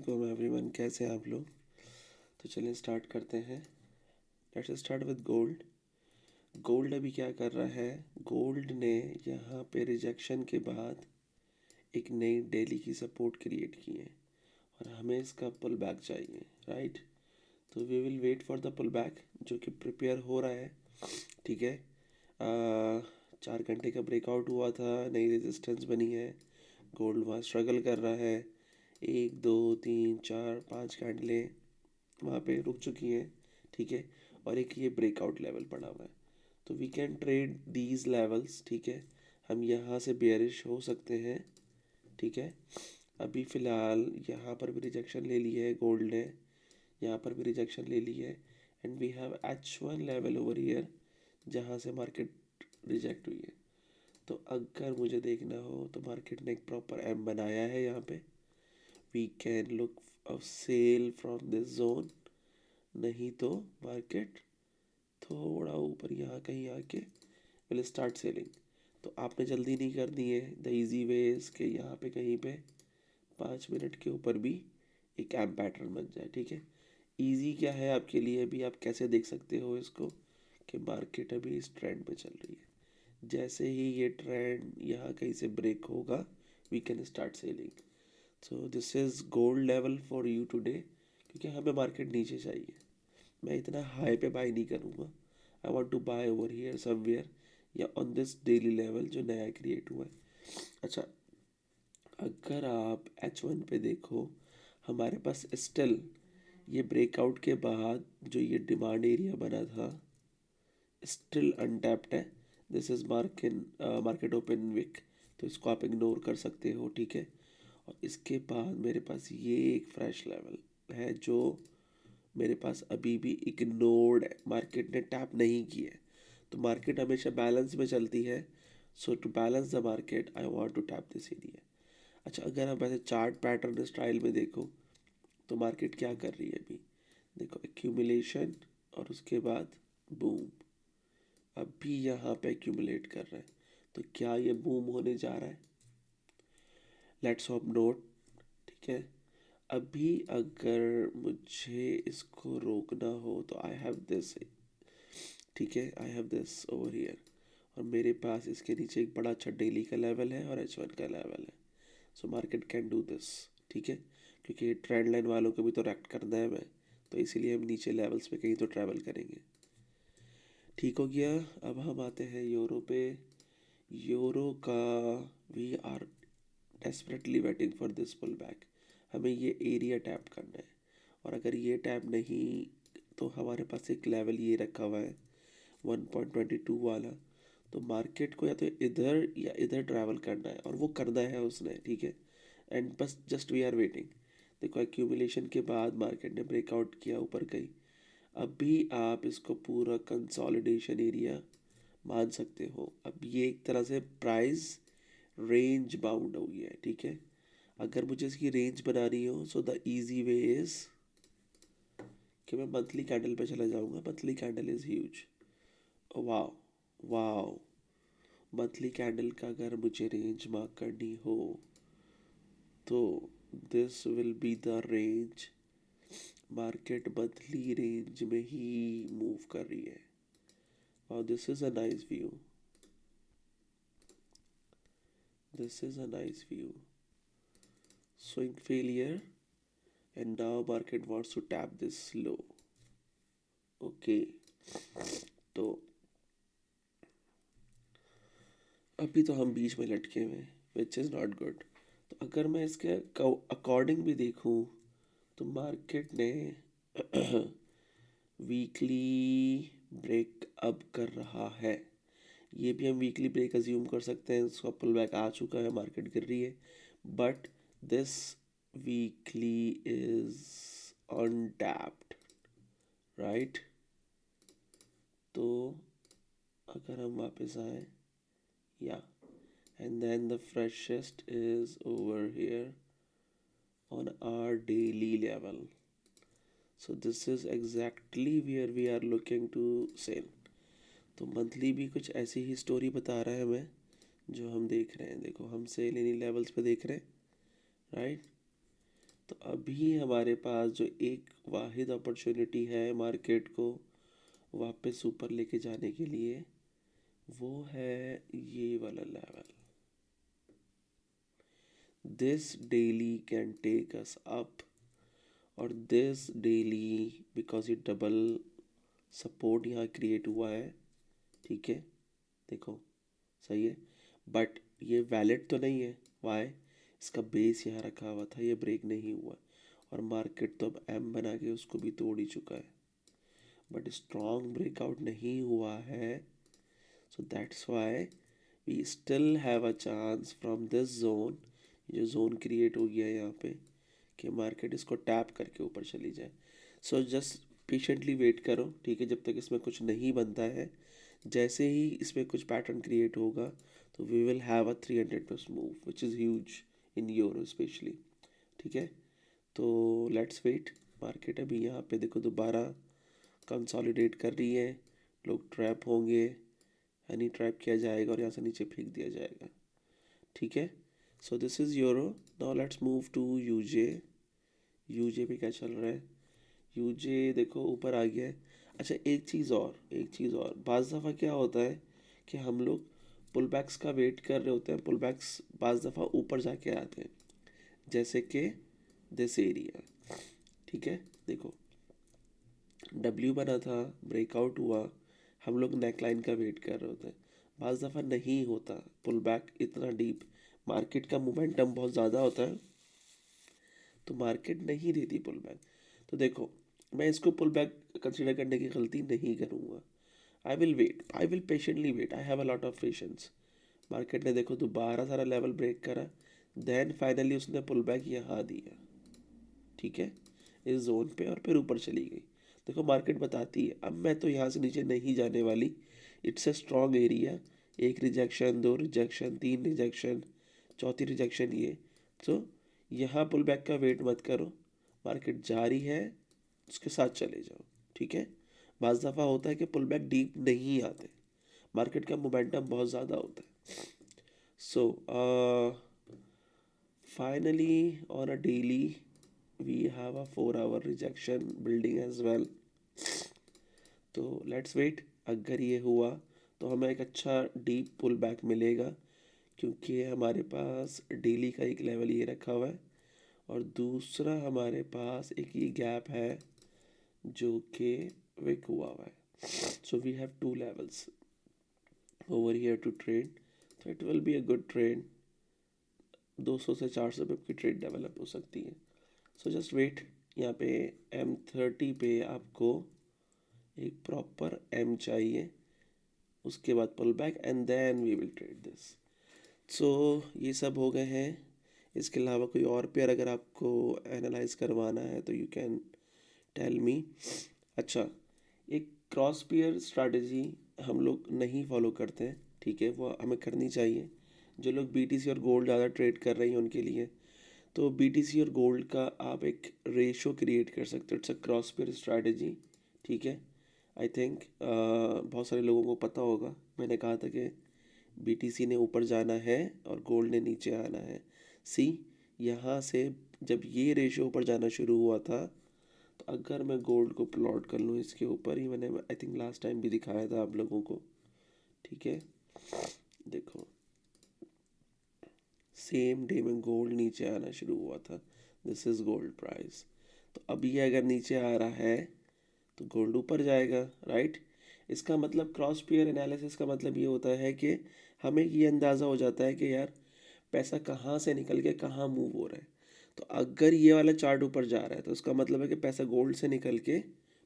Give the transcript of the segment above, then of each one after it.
वालेकुम एवरीवन, कैसे हैं आप लोग। तो चलिए स्टार्ट करते हैं। Let's start with gold. Gold अभी क्या कर रहा है। गोल्ड ने यहाँ पे रिजेक्शन के बाद एक नई डेली की सपोर्ट क्रिएट की है और हमें इसका पुल बैक चाहिए, राइट। तो we will wait for the pull back जो कि प्रिपेयर हो रहा है, ठीक है। 4 घंटे का ब्रेकआउट हुआ था, नई रेजिस्टेंस बनी है। गोल्ड वहाँ स्ट्रगल कर रहा है। 1 2 3 4 5 कैंडलें वहाँ पे रुक चुकी हैं, ठीक है। और एक ये ब्रेकआउट लेवल पड़ा हुआ है, तो we can trade these levels, ठीक है। हम यहाँ से बेयरिश हो सकते हैं, ठीक है। अभी फ़िलहाल यहाँ पर भी रिजेक्शन ले ली है गोल्ड ने, यहाँ पर भी रिजेक्शन ले ली है। And we have H1 level over here जहाँ से मार्केट रिजेक्ट हुई है। तो अगर मुझे देखना हो तो मार्केट ने एक प्रॉपर एम बनाया है यहाँ पे। We can look a sell from this zone, नहीं तो मार्केट थोड़ा ऊपर यहाँ कहीं आके विल स्टार्ट सेलिंग। तो आपने जल्दी नहीं करनी है। द इजी वे इज़ के यहाँ पे कहीं पे 5 मिनट के ऊपर भी एक एम पैटर्न बन जाए, ठीक है। इजी क्या है आपके लिए, अभी आप कैसे देख सकते हो इसको कि मार्केट अभी इस ट्रेंड पे चल रही है। जैसे ही ये ट्रेंड यहाँ कहीं से ब्रेक होगा we can start selling. So this is gold level for you today, क्योंकि हमें मार्केट नीचे चाहिए। मैं इतना हाई पे बाय नहीं करूँगा। I want to buy over here somewhere या ऑन दिस डेली लेवल जो नया क्रिएट हुआ है। अच्छा, अगर आप H1 पे देखो, हमारे पास स्टिल ये ब्रेकआउट के बाद जो ये डिमांड एरिया बना था स्टिल अनटैप्ड है। This is market open wick, तो इसको आप इग्नोर कर सकते हो, ठीक है। और इसके बाद मेरे पास ये एक फ्रेश लेवल है जो मेरे पास अभी भी इग्नोर्ड है, मार्केट ने टैप नहीं किया है। तो मार्केट हमेशा बैलेंस में चलती है। So to balance the market I want to tap this area. अच्छा, अगर आप ऐसे चार्ट पैटर्न स्टाइल में देखो तो मार्केट क्या कर रही है अभी, देखो एक्यूमुलेशन और उसके बाद बूम। अभी यहाँ पे एक्यूमुलेट कर रहा है, तो क्या ये बूम होने जा रहा है। लेट्स होप नोट, ठीक है। अभी अगर मुझे इसको रोकना हो तो आई हैव दिस, ठीक है। I have this over here और मेरे पास इसके नीचे एक बड़ा अच्छा डेली का लेवल है और H1 का लेवल है। So market can do this, ठीक है। क्योंकि ट्रेंड लाइन वालों को भी तो रेक्ट करना है मैं, तो इसीलिए हम नीचे लेवल्स पे कहीं तो ट्रैवल करेंगे। ठीक हो गया। अब हम आते हैं यूरो पे। यूरो का we are desperately waiting for this pull back. हमें ये एरिया टैप करना है और अगर ये टैप नहीं तो हमारे पास एक लेवल ये रखा हुआ है 1.22 वाला। तो मार्केट को या तो इधर या इधर ट्रैवल करना है और वो करना है उसने, ठीक है। एंड बस जस्ट वी आर वेटिंग। देखो एक्यूमुलेशन के बाद मार्केट ने ब्रेकआउट किया ऊपर गई। अभी आप इसको पूरा कंसोलिडेशन एरिया मान सकते हो। अब ये एक तरह से प्राइस रेंज बाउंड हो गया है, ठीक है। अगर मुझे इसकी रेंज बनानी हो so the easy way is कि मैं मंथली कैंडल पे चला जाऊंगा। Monthly candle is huge. Wow, wow. Monthly candle का अगर मुझे रेंज मार्क करनी हो तो this will be the range. Market monthly range में ही मूव कर रही है। Wow, this is a nice view, this is a nice view. Swing failure and now market wants to tap this low, okay। तो अभी तो हम बीच में लटके हुए हैं विच इज़ नॉट गुड। तो अगर मैं इसके अकॉर्डिंग भी देखूं तो मार्केट ने वीकली ब्रेक अप कर रहा है। ये भी हम वीकली ब्रेक अज्यूम कर सकते हैं। उसका पुल बैक आ चुका है, मार्केट गिर रही है, but this weekly is untapped, right. तो अगर हम वापस आए या and then the freshest is over here on our daily level. So this is exactly where we are looking to sell. तो मंथली भी कुछ ऐसी ही स्टोरी बता रहा है हमें जो हम देख रहे हैं। देखो हम सेल इन्हीं लेवल्स पे देख रहे हैं, राइट। तो अभी हमारे पास जो एक वाहिद अपॉर्चुनिटी है मार्केट को वापस ऊपर लेके जाने के लिए, वो है ये वाला level. This daily can take us up, और दिस डेली बिकॉज ये डबल सपोर्ट यहाँ क्रिएट हुआ है. ठीक है, देखो सही है, बट ये वैलिड तो नहीं है. वाई? इसका बेस यहाँ रखा हुआ था, ये ब्रेक नहीं हुआ, और मार्केट तो अब एम बना के उसको भी तोड़ ही चुका है, बट स्ट्रॉन्ग ब्रेकआउट नहीं हुआ है. So that's why we still have a chance from this zone. जो जोन क्रिएट हो गया है यहाँ पे कि मार्केट इसको टैप करके ऊपर चली जाए. सो जस्ट पेशेंटली वेट करो, ठीक है, जब तक इसमें कुछ नहीं बनता है. जैसे ही इसमें कुछ पैटर्न क्रिएट होगा तो we will have a 300 plus move which is huge in euro specially. ठीक है, तो लेट्स वेट. मार्केट अभी यहाँ पे देखो दोबारा कंसोलिडेट कर रही है. लोग ट्रैप होंगे, हनी ट्रैप किया जाएगा और यहाँ से नीचे फेंक दिया जाएगा. ठीक है, so this is euro. Now let's move to UJ. UJ पे क्या चल रहा है? यूजे देखो ऊपर आ गया है. अच्छा, एक चीज़ और बाज़ दफ़ा क्या होता है कि हम लोग पुल बैक्स का वेट कर रहे होते हैं. पुल बैक्स बाज़ दफ़ा ऊपर जाके आते हैं, जैसे कि दिस एरिया. ठीक है, देखो डब्ल्यू बना था, ब्रेकआउट हुआ, हम लोग नेकलाइन का वेट कर रहे होते हैं. बाज़ दफ़ा नहीं होता पुल बैक इतना डीप, मार्केट का मोमेंटम बहुत ज़्यादा होता है तो मार्केट नहीं देती पुल बैक. तो देखो, मैं इसको पुल बैक कंसिडर करने की गलती नहीं करूँगा. I will wait, I will patiently wait, I have a lot of patience. Market ने देखो दोबारा सारा लेवल ब्रेक करा, देन फाइनली उसने पुल बैक यहाँ दिया. ठीक है, इस जोन पे, और फिर ऊपर चली गई. देखो मार्केट बताती है अब मैं तो यहाँ से नीचे नहीं जाने वाली. It's a strong area. एक रिजेक्शन, दो रिजेक्शन, तीन रिजेक्शन, चौथी रिजेक्शन ये. तो यहाँ पुल बैक का वेट मत करो, मार्केट जा रही है उसके साथ चले जाओ. ठीक है, बाज़ दफ़ा होता है कि पुल बैक डीप नहीं आते, मार्केट का मोमेंटम बहुत ज़्यादा होता है. सो finally on a daily we have a 4 hour rejection building as well. तो लेट्स वेट. अगर ये हुआ तो हमें एक अच्छा डीप पुल बैक मिलेगा, क्योंकि हमारे पास डेली का एक लेवल ये रखा हुआ है, और दूसरा हमारे पास एक ये गैप है जो कि विक हुआ है. So we have two levels over here to trade. तो it will be a good trade. 200 से 400 पिप की ट्रेड डेवलप हो सकती है. So just wait. यहाँ पे M30 पे आपको एक प्रॉपर एम चाहिए, उसके बाद pull back and then we will trade this. So ये सब हो गए हैं. इसके अलावा कोई और पेयर अगर आपको एनालाइज करवाना है तो यू कैन टेल मी. अच्छा, एक क्रॉस पेयर स्ट्रैटेजी हम लोग नहीं फॉलो करते हैं, ठीक है, वो हमें करनी चाहिए. जो लोग BTC और गोल्ड ज़्यादा ट्रेड कर रही हैं उनके लिए, तो BTC और गोल्ड का आप एक रेशो क्रिएट कर सकते हो. It's a cross pair strategy. ठीक है, आई थिंक बहुत सारे लोगों को पता होगा. मैंने कहा था कि BTC ने ऊपर जाना है और गोल्ड ने नीचे आना है. सी, यहाँ से जब ये रेशो ऊपर जाना शुरू हुआ था, तो अगर मैं गोल्ड को प्लॉट कर लूँ इसके ऊपर ही, मैंने आई थिंक लास्ट टाइम भी दिखाया था आप लोगों को. ठीक है, देखो सेम डे में गोल्ड नीचे आना शुरू हुआ था. This is gold price. तो अब ये अगर नीचे आ रहा है तो गोल्ड ऊपर जाएगा, राइट. इसका मतलब क्रॉस पेयर एनालिसिस का मतलब ये होता है कि हमें ये अंदाज़ा हो जाता है कि यार पैसा कहाँ से निकल के कहाँ मूव हो रहा है. तो अगर ये वाला चार्ट ऊपर जा रहा है तो उसका मतलब है कि पैसा गोल्ड से निकल के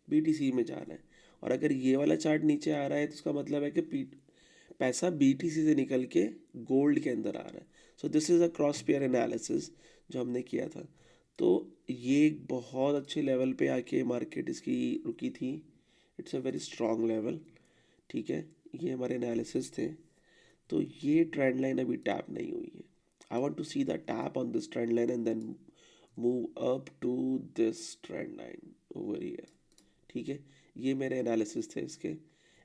BTC में जा रहा है, और अगर ये वाला चार्ट नीचे आ रहा है तो उसका मतलब है कि पैसा BTC से निकल के गोल्ड के अंदर आ रहा है. So this is a cross pair analysis जो हमने किया था. तो ये एक बहुत अच्छे लेवल पे आके मार्केट इसकी रुकी थी. It's a very strong level. ठीक है, ये हमारे एनालिसिस थे. तो ये ट्रेंड लाइन अभी टैप नहीं हुई है. I want to see the tap on this trend line and then move up to this trend line over here. ठीक है, ये मेरे एनालिसिस थे इसके.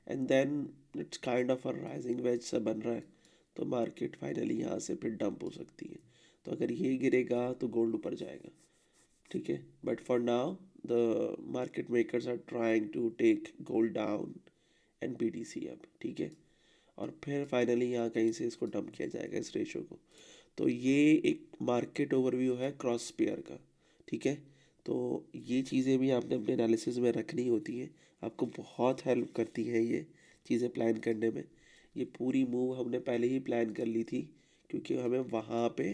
And then it's kind of a rising wedge सा बन रहा है, तो मार्केट फाइनली यहाँ से फिर डंप हो सकती है. तो अगर ये गिरेगा तो गोल्ड ऊपर जाएगा. ठीक है। But for now the market makers are trying to take gold down and BTC up, ठीक है। और फिर फाइनली यहाँ कहीं से इसको डंप किया जाएगा इस रेशो को। तो ये एक मार्केट ओवरव्यू है क्रॉस पेयर का, ठीक है। तो ये चीज़ें भी आपने अपने एनालिसिस में रखनी होती हैं, आपको बहुत हेल्प करती हैं ये चीज़ें प्लान करने में। ये पूरी मूव हमने पहले ही प्लान कर ली थी क्योंकि हमें वहाँ पे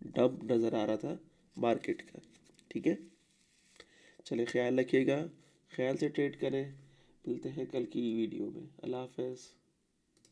डंप नज़र आ रहा था मार्केट का, ठीक है। चलिए ख्याल रखिएगा, ख्याल से ट्रेड करें। मिलते हैं कल की वीडियो में। अल्लाह हाफ़िज़।